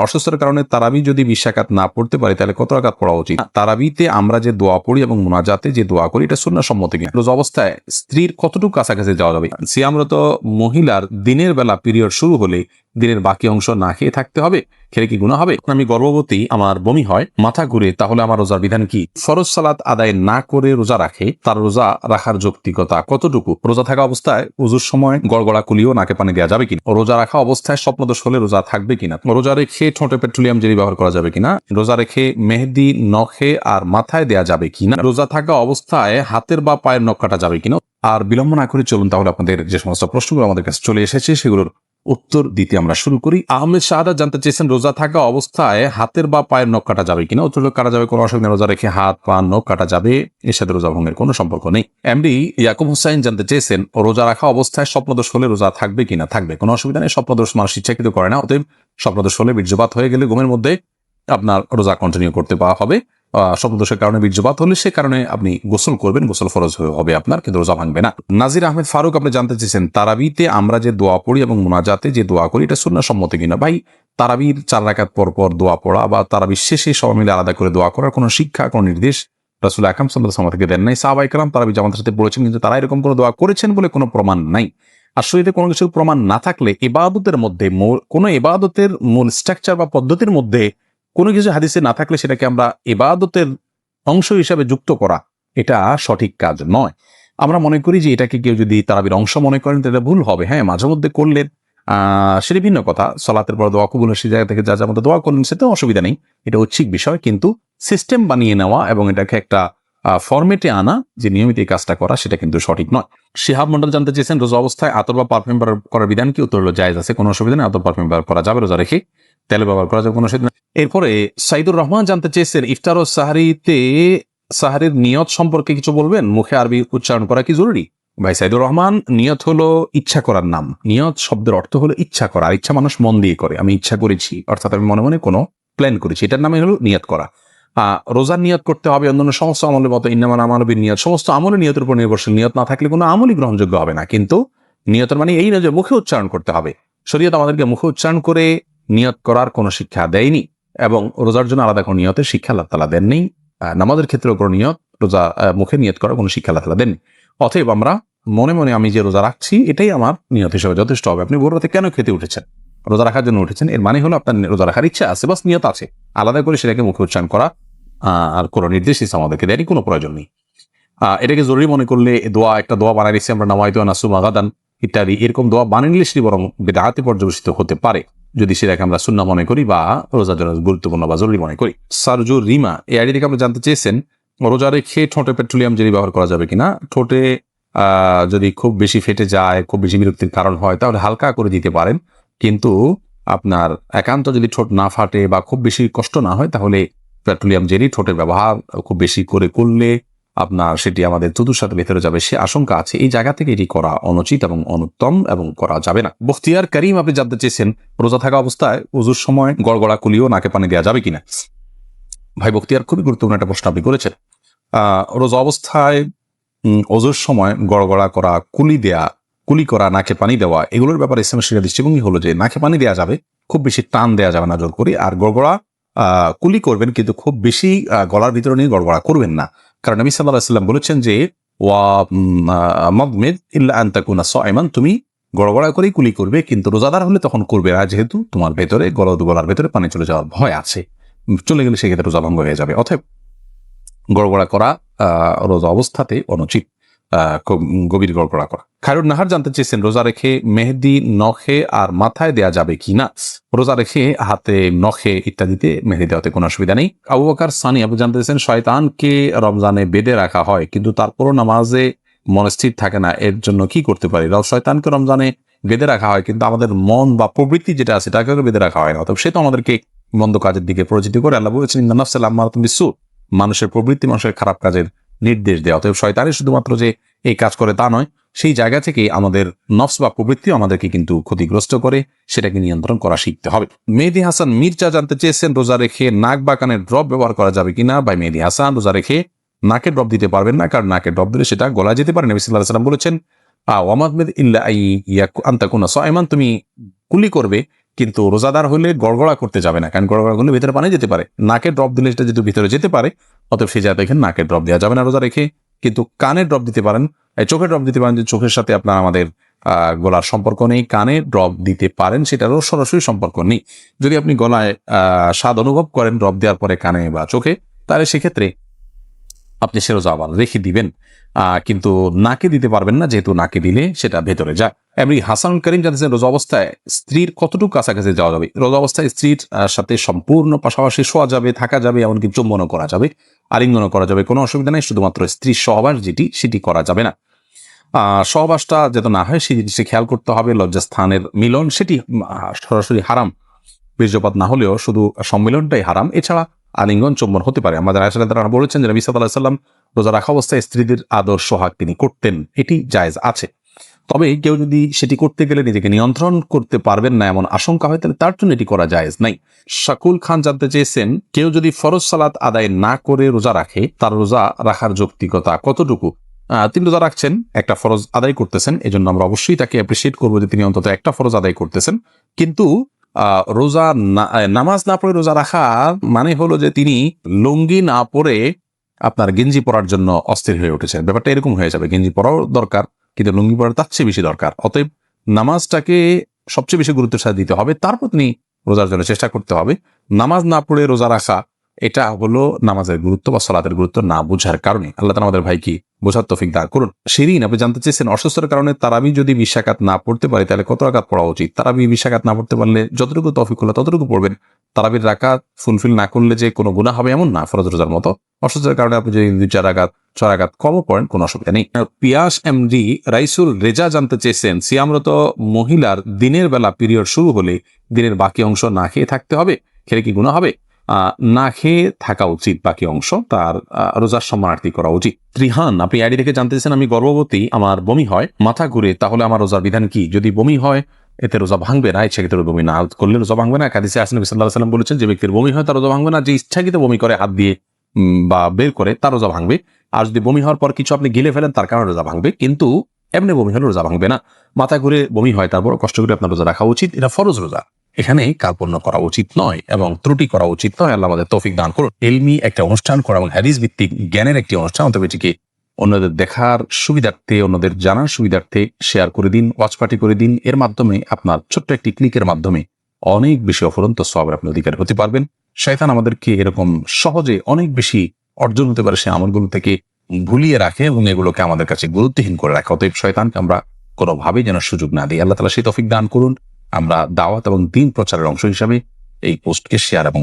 অসুস্থতার কারণে তারাবি যদি 20 রাকাত না পড়তে পারি তাহলে কত রাকাত পড়া উচিত? তারাবিতে আমরা যে দোয়া পড়ি এবং মুনাজাতে যে দোয়া করি এটা সুন্নাহ সম্মত কিনা? রোজা অবস্থায় স্ত্রীর কতটুকু কাছাকাছি যাওয়া যাবে? সিয়ামরত মহিলার দিনের বেলা পিরিয়ড শুরু হলে দিনের বাকি অংশ না খেয়ে থাকতে হবে, খেলে কি গুনাহ হবে? আমি গর্ভবতী, আমার বমি হয়, মাথা ঘুরে, তাহলে আমার রোজার বিধান কি? ফরজ সালাত আদায় না করে রোজা রাখে, তার রোজা রাখার যৌক্তিকতা কতটুকু? রোজা থাকা অবস্থায় উজুর সময় গড়গড়া কুলিও নাকে পানি দেওয়া যাবে কিনা? রোজা রাখা অবস্থায় স্বপ্নদোষ হলে রোজা থাকবে কিনা? রোজা রেখে ঠোঁটে পেট্রোলিয়াম জেলি ব্যবহার করা যাবে কিনা? রোজা রেখে মেহেদি নখে আর মাথায় দেয়া যাবে কিনা? রোজা থাকা অবস্থায় হাতের বা পায়ের নখ কাটা যাবে কিনা? আর বিলম্ব না করে চলুন তাহলে আপনাদের যে সমস্ত প্রশ্নগুলো আমাদের কাছে চলে এসেছে সেগুলোর উত্তর দিতে আমরা শুরু করি। আহমেদ শাহাদাত জানতে চেয়েছেন রোজা থাকা অবস্থায় হাতের বা পায়ের নখ কাটা যাবে কিনা? উত্তর কাটা যাবে, কোনো অসুবিধা নেই। রোজা রেখে হাত পা নখ কাটা যাবে, এর সাথে রোজা ভঙ্গের কোনো সম্পর্ক নেই। এমডি ইয়াকুব হুসাইন জানতে চেয়েছেন রোজা রাখা অবস্থায় স্বপ্নদোষ হলে রোজা থাকবে কিনা? থাকবে, কোনো অসুবিধা নেই। স্বপ্নদোষ মানুষ ইচ্ছাকৃত করে না, অতএব স্বপ্নদোষ হলে বীর্যপাত হয়ে গেলে ঘুমের মধ্যে আপনার রোজা কন্টিনিউ করতে পাওয়া হবে। স্বপ্নদোষের কারণে বীর্যপাত হলে সে কারণে আপনি গোসল করবেন, গোসল ফরজ হবে আপনার, কিন্তু রোজা ভাঙবে না। নাজির আহমেদ ফারুক আপনি জানতে চেয়েছেন তারাবিতে আমরা যে দোয়া পড়ি এবং মুনাজাতে যে দোয়া করি এটা সুন্নাহ সম্মত কিনা? ভাই, তারাবির 4 রাকাত পর পর দোয়া পড়া বা তারাবির শেষে সবাই মিলে আলাদা করে দোয়া করার কোনো শিক্ষা, কোনো নির্দেশ রাসূল আকরাম সাল্লাল্লাহু আলাইহি ওয়াসাল্লাম থেকে দেন নাই। সাহাবায়ে কেরাম তারাবি জামাতের সাথে পড়েছেন, কিন্তু তারা এরকম কোনো দোয়া করেছেন বলে কোনো প্রমাণ নাই। আর শরীরে কোনো কিছুর প্রমাণ না থাকলে ইবাদতের মধ্যে কোনো ইবাদতের মূল স্ট্রাকচার বা পদ্ধতির মধ্যে কোনো কিছু হাদিসে না থাকলে সেটাকে আমরা ইবাদতের অংশ হিসাবে যুক্ত করা এটা সঠিক কাজ নয়। আমরা মনে করি যে এটাকে কেউ যদি তারাবির অংশ মনে করেন তাহলে ভুল হবে। হ্যাঁ, মাঝে মধ্যে করলেন সেটা ভিন্ন কথা। সালাতের পর দোয়া কবুল সে জায়গা থেকে যা যার মধ্যে দোয়া করলেন সেটা অসুবিধা নেই, এটা ঐচ্ছিক বিষয়। কিন্তু সিস্টেম বানিয়ে নেওয়া এবং এটাকে একটা ফরম্যাটে আনা যে নিয়মিত এই কাজটা করা সেটা কিন্তু সঠিক নয়। শিহাব মন্ডল জানতে চেয়েছেন রোজা অবস্থায় আতর বা পারফিউম ব্যবহার করার বিধান কি? উত্তর হলো জায়েজ আছে, কোনো অসুবিধা নেই। আতর পারফিউম ব্যবহার করা যাবে, রোজা রেখে তেল ব্যবহার করা যাবে, কোনো অসুবিধা নেই। এরপরে সাইদুর রহমান জানতে চেয়েছেন ইফতার ও সাহারির নিয়ত সম্পর্কে কিছু বলবেন, মুখে আরবি উচ্চারণ করা কি জরুরি? ভাই সাইদুর রহমান, নিয়ত হলো ইচ্ছা করার নাম। নিয়ত শব্দের অর্থ হলো ইচ্ছা করা, আর ইচ্ছা মানুষ মন দিয়ে করে। আমি ইচ্ছা করেছি অর্থাৎ আমি মনে মনে কোনো প্ল্যান করেছি, এটার নামে হলো নিয়ত করা। রোজার নিয়ত করতে হবে অন্যান্য সমস্ত আমলের মতো, ইন্নামাল আমালু বিন্নিয়াত, সমস্ত আমলে নিয়তের উপর নির্ভরশীল। নিয়ত না থাকলে কোনো আমলই গ্রহণযোগ্য হবে না। কিন্তু নিয়তের মানে এই না যে মুখে উচ্চারণ করতে হবে। শরীয়ত আমাদেরকে মুখে উচ্চারণ করে নিয়ত করার কোনো শিক্ষা দেয়নি, এবং রোজার জন্য আলাদা কোনো নিয়তের শিক্ষা আল্লাহ তাআলা দেননি। নামাজের ক্ষেত্রেও কোনো নিয়ত, রোজা মুখে নিয়ত করার কোনো শিক্ষা আল্লাহ তাআলা দেননি। অতএব আমরা মনে মনে আমি যে রোজা রাখছি এটাই আমার নিয়ত হিসেবে যথেষ্ট হবে। আপনি ভোর রাতে কেন খেতে উঠেছেন? রোজা রাখার জন্য উঠেছেন, এর মানে হলো আপনার রোজা রাখার ইচ্ছা আছে, বাস নিয়ত আছে। আলাদা করে সেটাকে মুখে উচ্চারণ করা আর কোনো নির্দেশ ইসলাম আমাদেরকে দেয়নি, কোনো প্রয়োজন নেই। এটাকে জরুরি মনে করলে একটা দোয়া বানাই দিচ্ছি আমরা, নাওয়াইতু আন আসুমা গাদান ইত্যাদি, এরকম দোয়া বানিয়ে নিলে সেটি বরং বিদআতে পর্যবেসিত হতে পারে যদি সেটাকে আমরা সুন্নাহ মনে করি বা রোজার জন্য গুরুত্বপূর্ণ বা জরুরি মনে করি। সারজু রিমা এই আইডি থেকে আমরা জানতে চেয়েছেন রোজা রেখে ঠোঁটে পেট্রোলিয়াম জেলি ব্যবহার করা যাবে কিনা? ঠোঁটে যদি খুব বেশি ফেটে যায়, খুব বেশি বিরক্তির কারণ হয়, তাহলে হালকা করে দিতে পারেন। কিন্তু আপনার একান্ত যদি ঠোঁট না ফাটে বা খুব বেশি কষ্ট না হয় তাহলে পেট্রোলিয়াম জেলি ঠোঁটের ব্যবহার খুব বেশি করে করলে আপনার সেটি আমাদের থুতুর সাথে ভেতরে যাবে, সে আশঙ্কা আছে। এই জায়গা থেকে এটি করা অনুচিত এবং অনুত্তম এবং করা যাবে না। বখতিয়ার করিম আপনি জানতে চেয়েছেন রোজা থাকা অবস্থায় উজুর সময় গড়গড়া কুলিও নাকে পানি দেওয়া যাবে কিনা? ভাই বখতিয়ার, খুবই গুরুত্বপূর্ণ একটা প্রশ্ন আপনি করেছেন। রোজা অবস্থায় ওজুর সময় গড়গড়া করা, কুলি করা, নাকে পানি দেওয়া, এগুলোর ব্যাপারে ইসলামের শিক্ষা দৃষ্টিভঙ্গি হলো যে নাকে পানি দেওয়া যাবে, খুব বেশি টান দেওয়া যাবে না জোর করে। আর গড়গড়া কুলি করবেন, কিন্তু খুব বেশি গলার ভিতরে নিয়ে গড়গড়া করবেন না। কারণ নবী সাল্লাল্লাহু আলাইহি ওয়াসাল্লাম বলেছেন যে মাদমিদ ইল্লা আন তাকুনা সাইমান, তুমি গড়গড়া করেই কুলি করবে, কিন্তু রোজাদার হলে তখন করবে না, যেহেতু তোমার ভেতরে গলার ভেতরে পানি চলে যাওয়ার ভয় আছে, চলে গেলে সেক্ষেত্রে রোজা ভঙ্গ হয়ে যাবে। অতএব গড়গড়া করা রোজা অবস্থাতে অনুচিত, খুব গভীর গড়গড়া করা। খায়রুন নাহার জানতে চেয়েছেন রোজা রেখে মেহেদি নখে আর মাথায় দেয়া যাবে কিনা? রোজা রেখে হাতে, নখে ইত্যাদিতে মেহেদি দেওয়াতে কোনো অসুবিধা নেই। আবু বকর সানি আপনি জানতে চেয়েছেন শয়তানকে রমজানে বেঁধে রাখা হয় কিন্তু তারপরও নামাজে মনস্থির থাকে না, এর জন্য কি করতে পারি? শয়তানকে রমজানে বেঁধে রাখা হয় কিন্তু আমাদের মন বা প্রবৃত্তি যেটা আছে তাকে বেঁধে রাখা হয় না, অতএব সে তো আমাদেরকে মন্দ কাজের দিকে পরিচিত করে। আল্লাহ বলেছেন ইন্নান নাফসা লাম্মারাতুন বিসসু, মানুষের প্রবৃত্তি মানুষের খারাপ কাজের নির্দেশ দেওয়া। অতএব শয়তানের শুধুমাত্র যে এই কাজ করে তা নয়, সেই জায়গা থেকে আমাদের নফস বা প্রবৃত্তি আমাদেরকে কিন্তু ক্ষতিগ্রস্ত করে, সেটাকে নিয়ন্ত্রণ করা শিখতে হবে। মেহেদি হাসান মির্জা জানতে চেয়েছেন রোজা রেখে নাক বা কানের ড্রপ ব্যবহার করা যাবে কিনা? ভাই মেহেদি হাসান, রোজা রেখে নাকে ড্রপ দিতে পারবেন না, কারণ নাকে ড্রপ দিলে সেটা গলা যেতে পারে। নবী সাল্লাল্লাহু আলাইহি ওয়াসাল্লাম বলেছেন ওয়ামাদমিদ ইল্লা আন তাকুনা সাইমান, তুমি কুলি করবে কিন্তু রোজাদার হলে গড়গড়া করতে যাবে না, কারণ গড়গড়া করলে ভিতরে পানি যেতে পারে। নাকে ড্রপ দিলে সেটা যেহেতু ভিতরে যেতে পারে, অতএব সেই জায়গায় দেখেন নাকে ড্রপ দেওয়া যাবে না রোজা রেখে। কিন্তু কানে ড্রপ দিতে পারেন, চোখে ড্রপ দিতে পারেন, যে চোখের সাথে আপনার আমাদের গলার সম্পর্ক নেই, কানে ড্রপ দিতে পারেন, সেটারও সরাসরি সম্পর্ক নেই। যদি আপনি গলায় স্বাদ অনুভব করেন ড্রপ দেওয়ার পরে কানে বা চোখে, তাহলে সেক্ষেত্রে আপনি সে রোজা আবার রেখে দিবেন, কিন্তু নাকে দিতে পারবেন না, যেহেতু নাকে দিলে সেটা ভেতরে যায়। এমনি হাসানুল করিম জানতেছেন রোজা অবস্থায় স্ত্রীর কতটুকু কাছাকাছি যাওয়া যাবে? রোজা অবস্থায় স্ত্রীর সাথে সম্পূর্ণ পাশাপাশি শোয়া যাবে, থাকা যাবে, এমনকি চুম্বনও করা যাবে, আলিঙ্গনও করা যাবে, কোনো অসুবিধা নেই। শুধুমাত্র স্ত্রীর সহবাস সেটি করা যাবে না। সহবাসটা যাতে না হয় সেই জিনিসটি খেয়াল করতে হবে। লজ্জাস্থানের মিলন সেটি সরাসরি হারাম, বীর্যপাত না হলেও শুধু সম্মিলনটাই হারাম। এছাড়া আলিঙ্গন চুম্বন হতে পারে। আমাদের আয়েশা রাদিয়াল্লাহু আনহা বলেছেন যে নবী সাল্লাল্লাহু আলাইহি ওয়াসাল্লাম রোজা রাখা অবস্থায় স্ত্রীদের আদর সোহাগ তিনি করতেন, এটি জায়েজ আছে। তবে কেউ যদি সেটি করতে গেলে নিজেকে নিয়ন্ত্রণ করতে পারবেন না এমন আশঙ্কা হয়, তাহলে তার জন্য এটি করা জায়েজ নাই। শাকুল খান জানতে চেয়েছেন, কেউ যদি ফরজ সালাত আদায় না করে রোজা রাখে, তার রোজা রাখার যৌক্তিকতা কতটুকু? তিনি রোজা রাখছেন, একটা ফরজ আদায় করতেছেন, এজন্য আমরা অবশ্যই তাকে অ্যাপ্রিসিয়েট করবো যে তিনি অন্তত একটা ফরজ আদায় করতেছেন। কিন্তু রোজা নামাজ না পড়ে রোজা রাখা মানে হলো যে তিনি লুঙ্গি না পরে আপনার গেঞ্জি পরার জন্য অস্থির হয়ে উঠেছেন। ব্যাপারটা এরকম হয়ে যাবে, গেঞ্জি পরাও দরকার কিন্তু লুঙ্গি পরা তার চেয়ে বেশি দরকার। অতএব নামাজটাকে সবচেয়ে বেশি গুরুত্বের সাথে দিতে হবে, তারপর তিনি রোজার জন্য চেষ্টা করতে হবে। নামাজ না পড়ে রোজা রাখা এটা হলো নামাজের গুরুত্ব বা সালাতের গুরুত্ব না বুঝার কারণে। আল্লাহ তাআলা আমাদের ভাইকে বোঝার তৌফিক দান করুন। শিরিন, আপনি জানতে চেয়েছেন অসুস্থতার কারণে তারাবি যদি 20 রাকাত না পড়তে পারে তাহলে কত রাকাত পড়া উচিত? তারাবি 20 রাকাত না পড়তে পারলে যতটুকু তৌফিক হলো ততটুকু পড়বেন। তারাবির রাকাত ফুলফিল না করলে যে কোনো গুনাহ হবে এমন না, ফরজ রোজার মতো। অসুস্থতার কারণে আপনি যদি 2-4 রাকাত 6 রাকাত কমও পড়েন কোনো অসুবিধা নেই। পিয়াস এমডি রাইসুল রেজা জানতে চেয়েছেন, সিয়ামরত মহিলার দিনের বেলা পিরিয়ড শুরু হলে দিনের বাকি অংশ না খেয়ে থাকতে হবে, খেলে কি গুনাহ হবে? না খেয়ে থাকা উচিত, বাকি অংশ তার রোজার সম্মানার্থী করা উচিত। ত্রিহান, আপনি আইডি থেকে জানতে চাইছেন, আমি গর্ভবতী, আমার বমি হয়, মাথা ঘুরে, তাহলে আমার রোজার বিধান কি? যদি বমি হয় এতে রোজা ভাঙবে না, ইচ্ছাকৃত বমি না করলে রোজা ভাঙবে না। হাদিসে আসে নবী সাল্লাল্লাহু আলাইহি ওয়াসাল্লাম বলেছেন, যে ব্যক্তির বমি হয় তার রোজা ভাঙবে না, যে ইচ্ছাকৃত বমি করে হাত দিয়ে বা বের করে তার রোজা ভাঙবে। আর যদি বমি হওয়ার পর কিছু আপনি গিলে ফেলেন তার কারণে রোজা ভাঙবে, কিন্তু এমনি বমি হলে রোজা ভাঙবে না। মাথা ঘুরে বমি হয়, তারপর কষ্ট করে আপনার রোজা রাখা উচিত, এটা ফরজ রোজা, এখানে কার্পণ্য করা উচিত নয় এবং ত্রুটি করা উচিত নয়। আল্লাহ আমাদের তৌফিক দান করুন। ইলমি একটা অনুষ্ঠান করা এবং হাদিস ভিত্তিক জ্ঞানের একটি অনুষ্ঠান, অতএব এটিকে অন্যদের দেখার সুবিধার্থে, অন্যদের জানার সুবিধার্থে শেয়ার করে দিন, ওয়াচ পার্টি করে দিন। এর মাধ্যমে আপনার ছোট্ট একটি ক্লিকের মাধ্যমে অনেক বেশি অফুরন্ত সওয়াবের আপনি অধিকারী হতে পারবেন। শয়তান আমাদেরকে এরকম সহজে অনেক বেশি অর্জন হতে পারে সে আমলগুলো থেকে ভুলিয়ে রাখে এবং এগুলোকে আমাদের কাছে গুরুত্বহীন করে রাখে। অতএব শয়তানকে আমরা কোনোভাবেই যেন সুযোগ না দিই। আল্লাহ তাআলা সেই তৌফিক দান করুন। আমরা দাওয়াত এবং দ্বীন প্রচারের অংশ হিসাবে এই পোস্টকে শেয়ার এবং